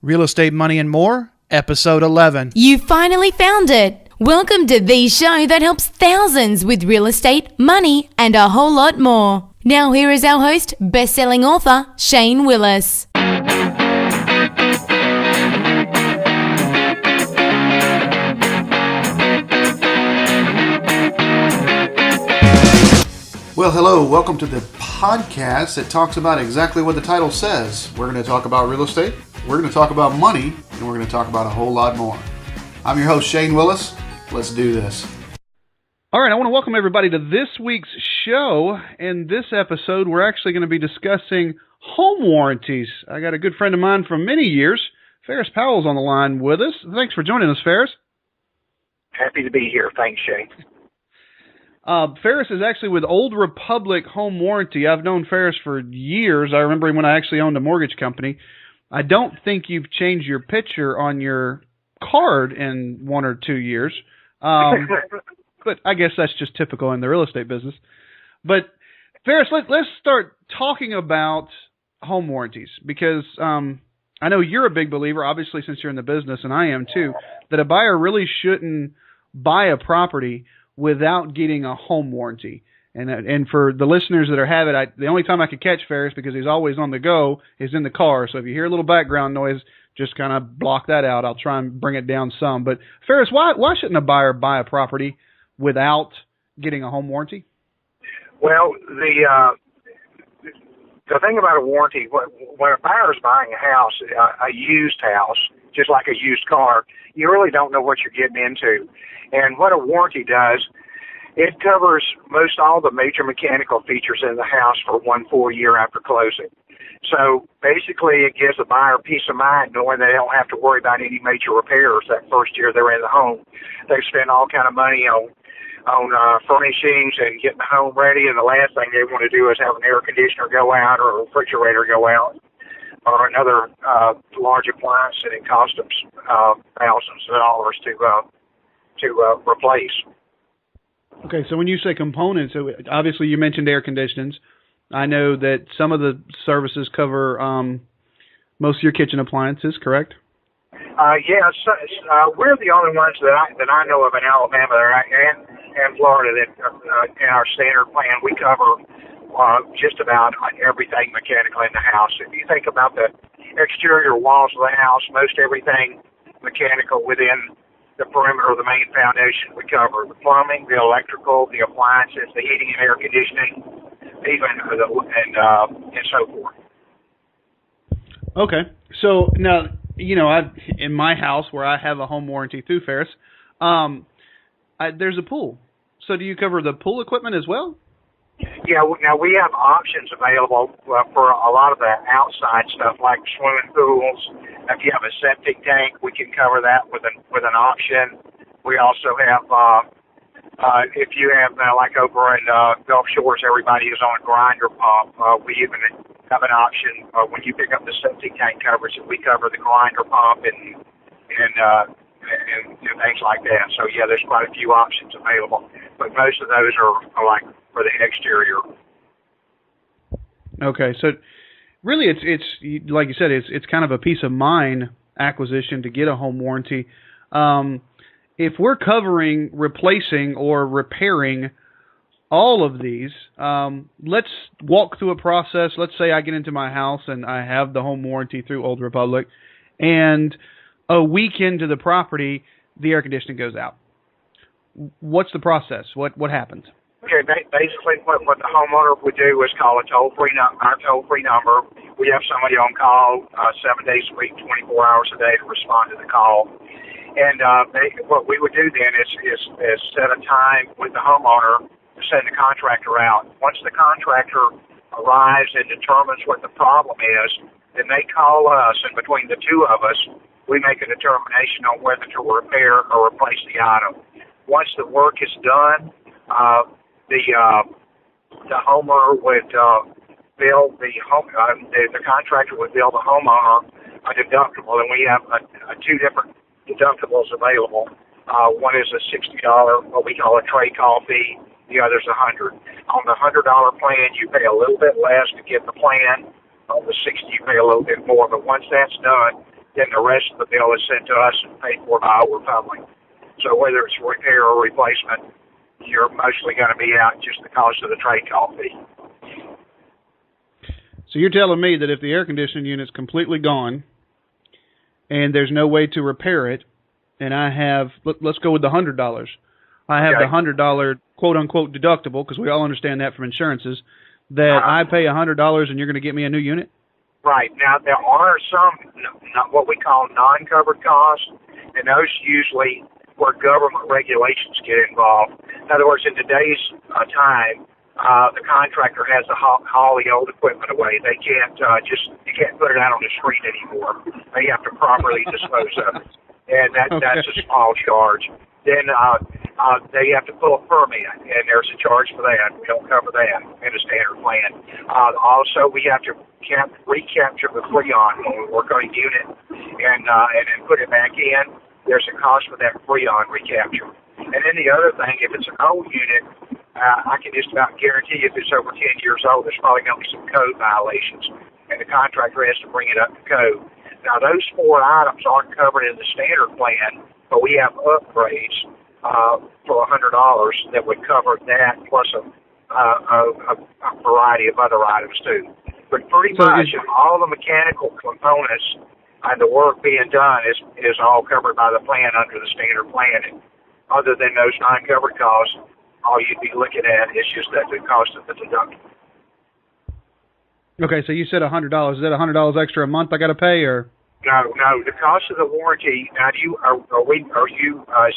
Real Estate, Money, and More, Episode 11. You finally found it! Welcome to the show that helps thousands with real estate, money, and a whole lot more. Now here is our host, best-selling author, Shane Willis. Well, hello. Welcome to the podcast that talks about exactly what the title says. We're going to talk about real estate, we're going to talk about money, and we're going to talk about a whole lot more. I'm your host, Shane Willis. Let's do this. All right, I want to welcome everybody to this week's show. In this episode, we're actually going to be discussing home warranties. I got a good friend of mine from many years, Ferris Powell's on the line with us. Thanks for joining us, Ferris. Happy to be here. Thanks, Shane. Ferris is actually with Old Republic Home Warranty. I've known Ferris for years. I remember when I actually owned a mortgage company. I don't think you've changed your picture on your card in 1 or 2 years. But I guess that's just typical in the real estate business. But Ferris, let's start talking about home warranties because I know you're a big believer, obviously since you're in the business, and I am too, that a buyer really shouldn't buy a property without getting a home warranty. And for the listeners that are have it, the only time I could catch Ferris, because he's always on the go, is in the car. So if you hear a little background noise, just kind of block that out. I'll try and bring it down some. But Ferris, why shouldn't a buyer buy a property without getting a home warranty? Well, the thing about a warranty, when a buyer is buying a house, a used house, just like a used car, you really don't know what you're getting into. And what a warranty does, it covers most all the major mechanical features in the house for 1 full year after closing. So basically it gives the buyer peace of mind knowing they don't have to worry about any major repairs that first year they're in the home. They spend all kind of money on furnishings and getting the home ready, and the last thing they want to do is have an air conditioner go out or a refrigerator go out or another large appliance, and it costs them thousands of dollars to replace. Okay, so when you say components, so obviously you mentioned air conditionings. I know that some of the services cover most of your kitchen appliances, correct? Yes, we're the only ones that I know of in Alabama and Florida that in our standard plan we cover just about everything mechanical in the house. If you think about the exterior walls of the house, most everything mechanical within the perimeter of the main foundation we cover: the plumbing, the electrical, the appliances, the heating and air conditioning, and so forth. Okay, so now in my house where I have a home warranty through Ferris, there's a pool. So do you cover the pool equipment as well? Yeah, now we have options available for a lot of the outside stuff, like swimming pools. If you have a septic tank, we can cover that with an option. We also have, if you have like over in Gulf Shores, everybody is on a grinder pump. We even have an option when you pick up the septic tank coverage that we cover the grinder pump and things like that. So yeah, there's quite a few options available, but most of those are like for the exterior. Okay, so really it's like you said, it's kind of a peace of mind acquisition to get a home warranty. If we're covering replacing or repairing all of these, let's walk through a process. Let's say I get into my house and I have the home warranty through Old Republic, and a week into the property, the air conditioning goes out. What's the process? What happens? Okay, basically what the homeowner would do is call our toll-free number. We have somebody on call 7 days a week, 24 hours a day to respond to the call. And what we would do then is set a time with the homeowner to send the contractor out. Once the contractor arrives and determines what the problem is, then they call us, and between the two of us, we make a determination on whether to repair or replace the item. Once the work is done, the homeowner would bill the contractor would bill the homeowner a deductible, and we have two different deductibles available. One is a $60, what we call a trade call fee. The other's $100. On the $100 plan, you pay a little bit less to get the plan. On the $60, you pay a little bit more. But once that's done, then the rest of the bill is sent to us and paid for by Old Republic. So whether it's repair or replacement, you're mostly going to be out just the cost of the trade call fee. So you're telling me that if the air conditioning unit's completely gone and there's no way to repair it, and I have, let's go with the $100. I have the $100 quote-unquote deductible, because we all understand that from insurances, that I pay $100 and you're going to get me a new unit? Right. Now, there are some, not what we call non-covered costs, and those usually where government regulations get involved. In other words, in today's time, the contractor has to haul the old equipment away. They can't you can't put it out on the street anymore. They have to properly dispose of it, and that's a small charge. Then they have to pull a permit, and there's a charge for that. We don't cover that in a standard plan. Also, we have to recapture the Freon when we work on a unit, and then put it back in. There's a cost for that Freon recapture. And then the other thing, if it's an old unit, I can just about guarantee if it's over 10 years old, there's probably going to be some code violations, and the contractor has to bring it up to code. Now, those 4 items aren't covered in the standard plan, but we have upgrades for $100 that would cover that, plus a variety of other items, too. But pretty much all the mechanical components and the work being done is all covered by the plan under the standard plan. And other than those non-covered costs, all you'd be looking at is just that the cost of the deductible. Okay, so you said $100. Is that $100 extra a month I got to pay, or? No. The cost of the warranty. Now, is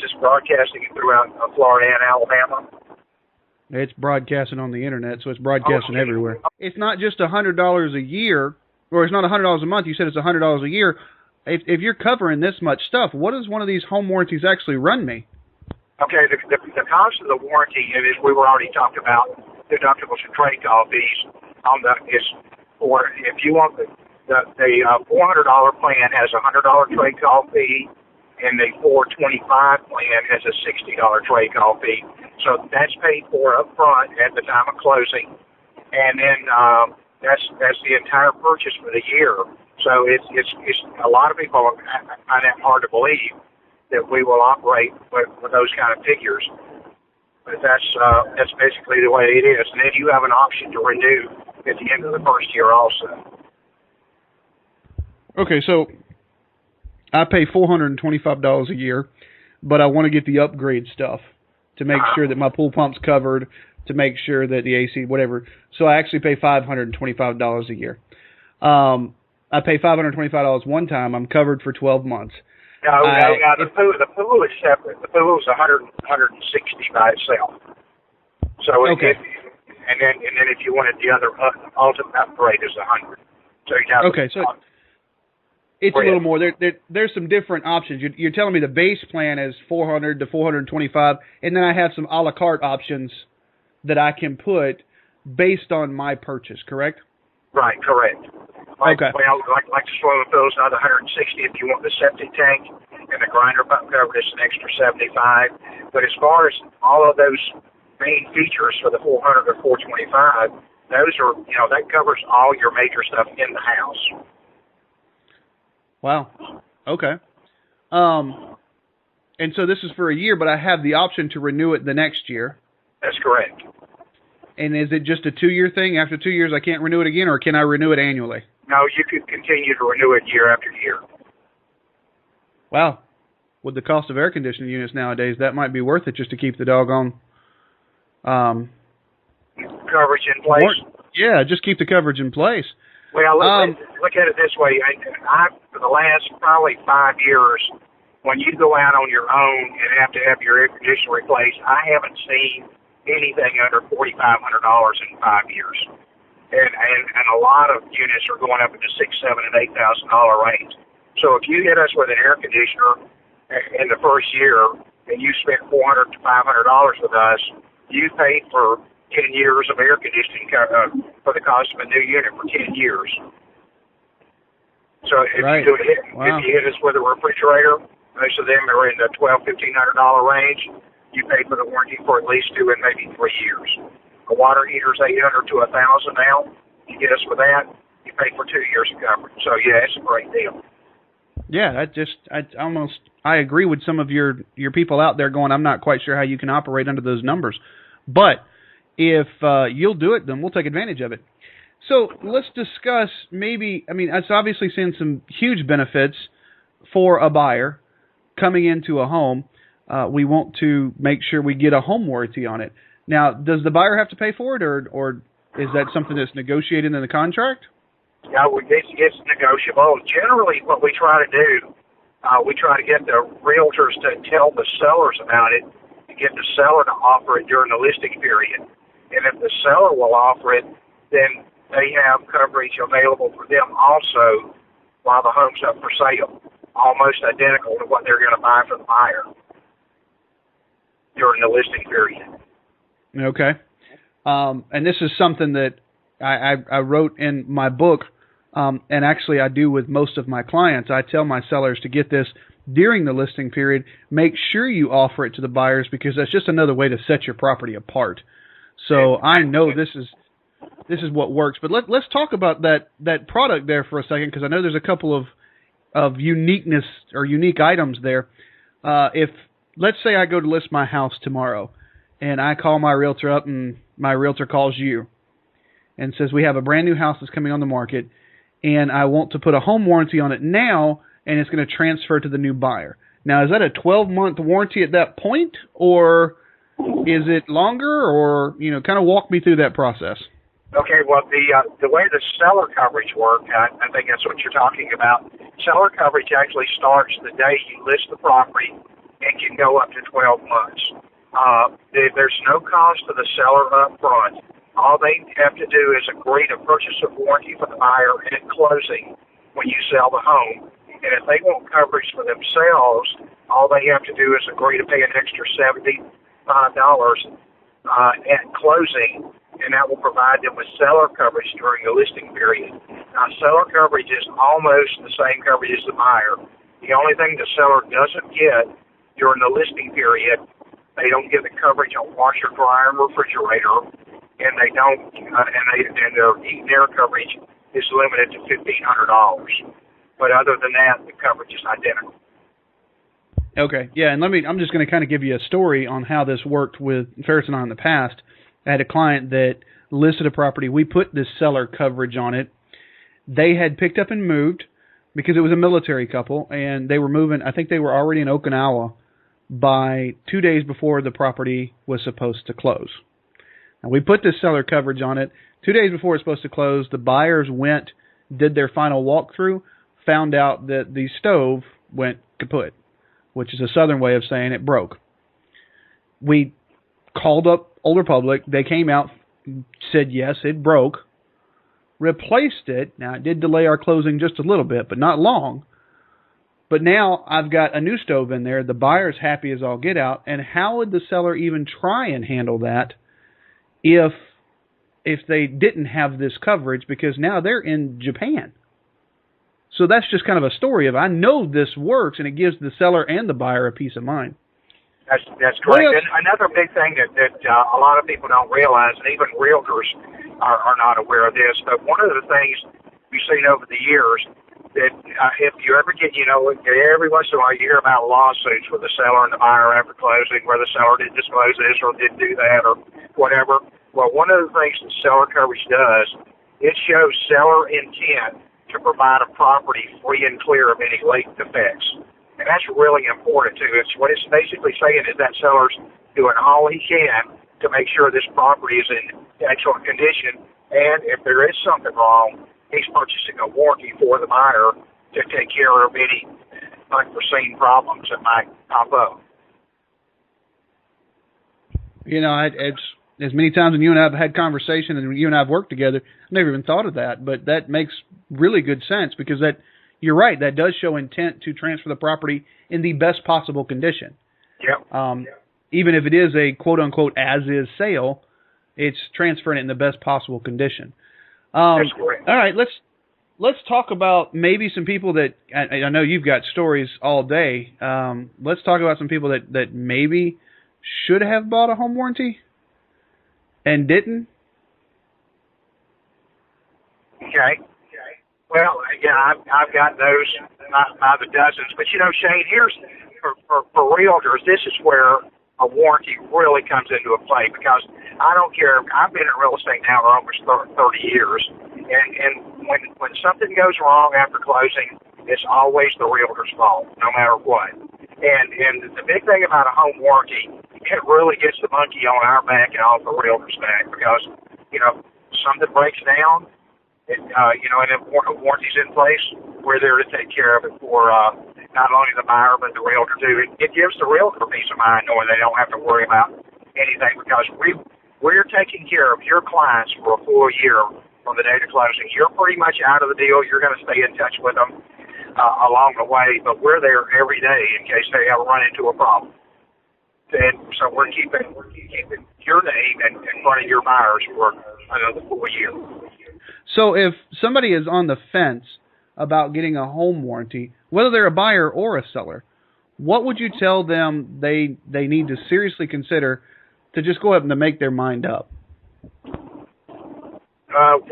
this broadcasting throughout Florida and Alabama? It's broadcasting on the internet, so it's broadcasting everywhere. It's not just $100 a year, or it's not $100 a month. You said it's $100 a year. If you're covering this much stuff, what does one of these home warranties actually run me? Okay, the cost of the warranty, and as we were already talking about, deductibles and trade call fees, is for if you want the $400 plan has a $100 trade call fee, and the $425 plan has a $60 trade call fee. So that's paid for up front at the time of closing, and then that's the entire purchase for the year. So it's a lot of people find that hard to believe that we will operate with those kind of figures. But that's basically the way it is. And then you have an option to renew at the end of the first year also. Okay, so I pay $425 a year, but I want to get the upgrade stuff to make sure that my pool pump's covered, to make sure that the AC, whatever. So I actually pay $525 a year. I pay $525 one time. I'm covered for 12 months. No, the pool is separate. The pool is $160 by itself. So okay. And then if you wanted the other ultimate upgrade is $100. So you have okay, so it's a little more. There's some different options. You're telling me the base plan is $400 to $425, and then I have some a la carte options that I can put based on my purchase. Correct? Right. Correct. Okay. Well, like the swimming pool is another $160 if you want the septic tank, and the grinder pump cover is an extra $75. But as far as all of those main features for the $400 or $425, those are that covers all your major stuff in the house. Wow. Okay. And so this is for a year, but I have the option to renew it the next year. That's correct. And is it just a 2-year thing? After 2 years, I can't renew it again, or can I renew it annually? No, you could continue to renew it year after year. Wow. With the cost of air conditioning units nowadays, that might be worth it just to keep the doggone coverage in place. Yeah, just keep the coverage in place. Well, look at it this way. For the last probably 5 years, when you go out on your own and have to have your air conditioner replaced, I haven't seen anything under $4,500 in 5 years. And a lot of units are going up into $6,000, $7,000, and $8,000 range. So if you hit us with an air conditioner in the first year and you spent $400 to $500 with us, you paid for 10 years of air conditioning for the cost of a new unit for 10 years. So if you hit us with a refrigerator, most of them are in the $1,200, $1,500 range. You pay for the warranty for at least 2 and maybe 3 years. A water heater is $800 to $1,000 now. You get us with that, you pay for 2 years of coverage. So yeah, it's a great deal. Yeah, I agree with some of your people out there going, I'm not quite sure how you can operate under those numbers. But if you'll do it, then we'll take advantage of it. So let's discuss it's obviously seeing some huge benefits for a buyer coming into a home. We want to make sure we get a home warranty on it. Now, does the buyer have to pay for it, or is that something that's negotiated in the contract? Yeah, it's negotiable. Generally, what we try to do, we try to get the realtors to tell the sellers about it, to get the seller to offer it during the listing period. And if the seller will offer it, then they have coverage available for them also while the home's up for sale, almost identical to what they're going to buy for the buyer during the listing period. Okay. And this is something that I wrote in my book, and actually I do with most of my clients. I tell my sellers to get this during the listing period. Make sure you offer it to the buyers, because that's just another way to set your property apart. So I know this is what works. But let's talk about that product there for a second, because I know there's a couple of uniqueness or unique items there. If let's say I go to list my house tomorrow, and I call my realtor up, and my realtor calls you and says, we have a brand new house that's coming on the market, and I want to put a home warranty on it now, and it's going to transfer to the new buyer. Now, is that a 12-month warranty at that point, or is it longer, or, kind of walk me through that process? Okay, well, the way the seller coverage works, I think that's what you're talking about. Seller coverage actually starts the day you list the property and can go up to 12 months. There's no cost to the seller up front. All they have to do is agree to purchase a warranty for the buyer at closing when you sell the home. And if they want coverage for themselves, all they have to do is agree to pay an extra $75 at closing, and that will provide them with seller coverage during the listing period. Now, seller coverage is almost the same coverage as the buyer. The only thing the seller doesn't get during the listing period, they don't get the coverage on washer, dryer, and refrigerator, and they don't, and their coverage is limited to $1,500. But other than that, the coverage is identical. Okay, yeah, and I'm just going to kind of give you a story on how this worked with Ferris and I in the past. I had a client that listed a property. We put this seller coverage on it. They had picked up and moved because it was a military couple, and they were moving. I think they were already in Okinawa by 2 days before the property was supposed to close. And we put this seller coverage on it. 2 days before it's supposed to close, the buyers went, did their final walkthrough, found out that the stove went kaput, which is a southern way of saying it broke. We called up Old Republic. They came out, said yes, it broke, replaced it. Now, it did delay our closing just a little bit, but not long. But now I've got a new stove in there. The buyer's happy as all get out. And how would the seller even try and handle that if they didn't have this coverage, because now they're in Japan? So that's just kind of a story of, I know this works, and it gives the seller and the buyer a peace of mind. That's correct. And another big thing that a lot of people don't realize, and even realtors are not aware of this, but one of the things we've seen over the years, that if you ever get, every once in a while you hear about lawsuits with the seller and the buyer after closing, where the seller didn't disclose this or didn't do that or whatever. Well, one of the things that seller coverage does, it shows seller intent to provide a property free and clear of any latent defects. And that's really important, too. It's what it's basically saying is that seller's doing all he can to make sure this property is in excellent condition, and if there is something wrong, he's purchasing a warranty for the buyer to take care of any unforeseen problems that might pop up. It's as many times when you and I have had conversation and you and I have worked together, I've never even thought of that, but that makes really good sense, because you're right, that does show intent to transfer the property in the best possible condition. Yep. Even if it is a quote-unquote as-is sale, it's transferring it in the best possible condition. That's correct. All right, let's talk about maybe some people that, I know you've got stories all day. Let's talk about some people that maybe should have bought a home warranty and didn't. Okay. Well, again, I've got those by the dozens. But, Shane, here's, for realtors, this is where a warranty really comes into a play, because I don't care. I've been in real estate now for almost 30 years, and when something goes wrong after closing, it's always the realtor's fault, no matter what. And the big thing about a home warranty, it really gets the monkey on our back and off the realtor's back, because, something breaks down, and a warranty's in place, we're there to take care of it for not only the buyer but the realtor too. It gives the realtor peace of mind knowing they don't have to worry about anything, because we're taking care of your clients for a full year from the date of closing. You're pretty much out of the deal. You're going to stay in touch with them along the way, but we're there every day in case they ever run into a problem. And so we're keeping your name in front of your buyers for another full year. So if somebody is on the fence about getting a home warranty, whether they're a buyer or a seller, what would you tell them they need to seriously consider to just go up and to make their mind up?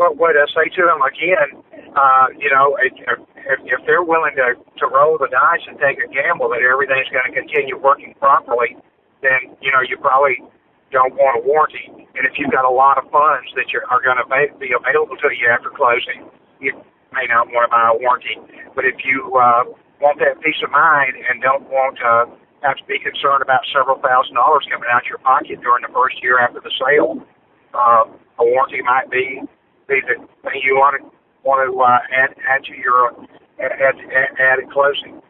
What I say to them again, if they're willing to roll the dice and take a gamble that everything's going to continue working properly, then you probably don't want a warranty. And if you've got a lot of funds that are going to be available to you after closing, you may not want to buy a warranty. But if you want that peace of mind and don't want to have to be concerned about several $1,000s coming out of your pocket during the first year after the sale, a warranty might be the thing you want to add to your add at closing.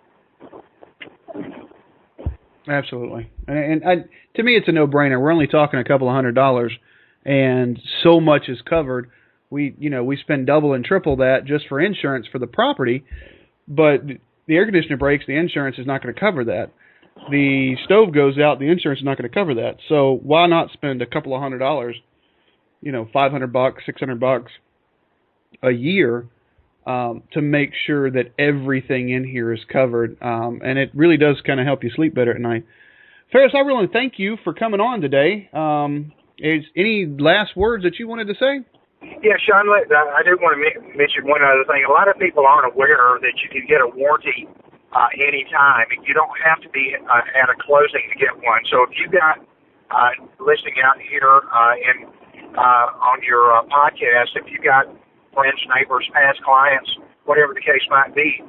Absolutely, and to me, it's a no-brainer. We're only talking a couple of $100, and so much is covered. We spend double and triple that just for insurance for the property, but the air conditioner breaks, the insurance is not going to cover that. The stove goes out, the insurance is not going to cover that. So why not spend a couple of $100, $500, $600 a year to make sure that everything in here is covered, and it really does kind of help you sleep better at night. Ferris, I really thank you for coming on today. Is any last words that you wanted to say? Yeah, Sean, I do want to mention one other thing. A lot of people aren't aware that you can get a warranty anytime. You don't have to be at a closing to get one. So if you've got listening out here on your podcast, if you've got friends, neighbors, past clients, whatever the case might be,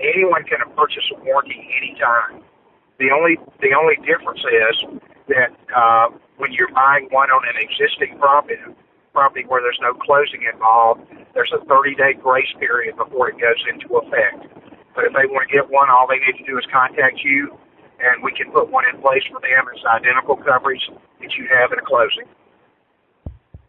anyone can purchase a warranty anytime. The only difference is that when you're buying one on an existing property where there's no closing involved, there's a 30-day grace period before it goes into effect. But if they want to get one, all they need to do is contact you, and we can put one in place for them. It's identical coverage that you have at a closing.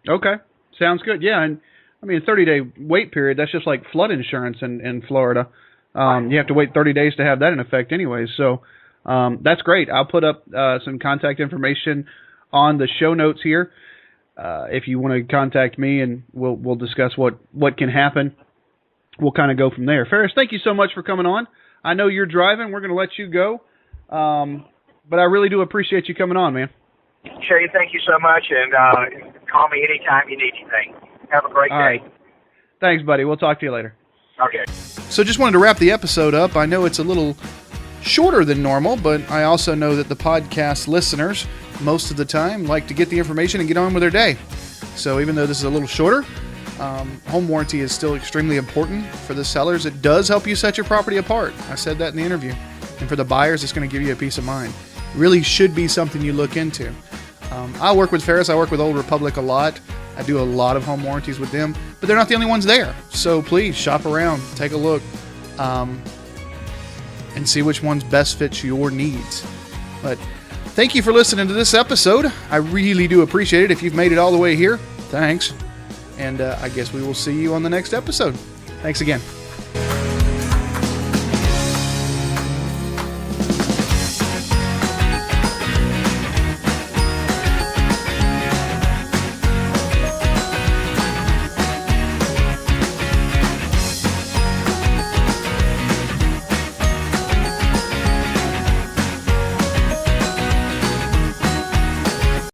Okay. Sounds good. Yeah, and I mean, a 30-day wait period, that's just like flood insurance in Florida. You have to wait 30 days to have that in effect anyways. So that's great. I'll put up some contact information on the show notes here if you want to contact me, and we'll discuss what can happen. We'll kind of go from there. Ferris, thank you so much for coming on. I know you're driving. We're going to let you go. But I really do appreciate you coming on, man. Shay, thank you so much, and call me anytime you need anything. Have a great day. Right. Thanks, buddy. We'll talk to you later. Okay. So just wanted to wrap the episode up. I know it's a little shorter than normal, but I also know that the podcast listeners, most of the time, like to get the information and get on with their day. So even though this is a little shorter, home warranty is still extremely important for the sellers. It does help you set your property apart. I said that in the interview. And for the buyers, it's going to give you a peace of mind. It really should be something you look into. I work with Ferris. I work with Old Republic a lot. I do a lot of home warranties with them, but they're not the only ones there. So please shop around, take a look, and see which ones best fits your needs. But thank you for listening to this episode. I really do appreciate it. If you've made it all the way here, thanks. And I guess we will see you on the next episode. Thanks again.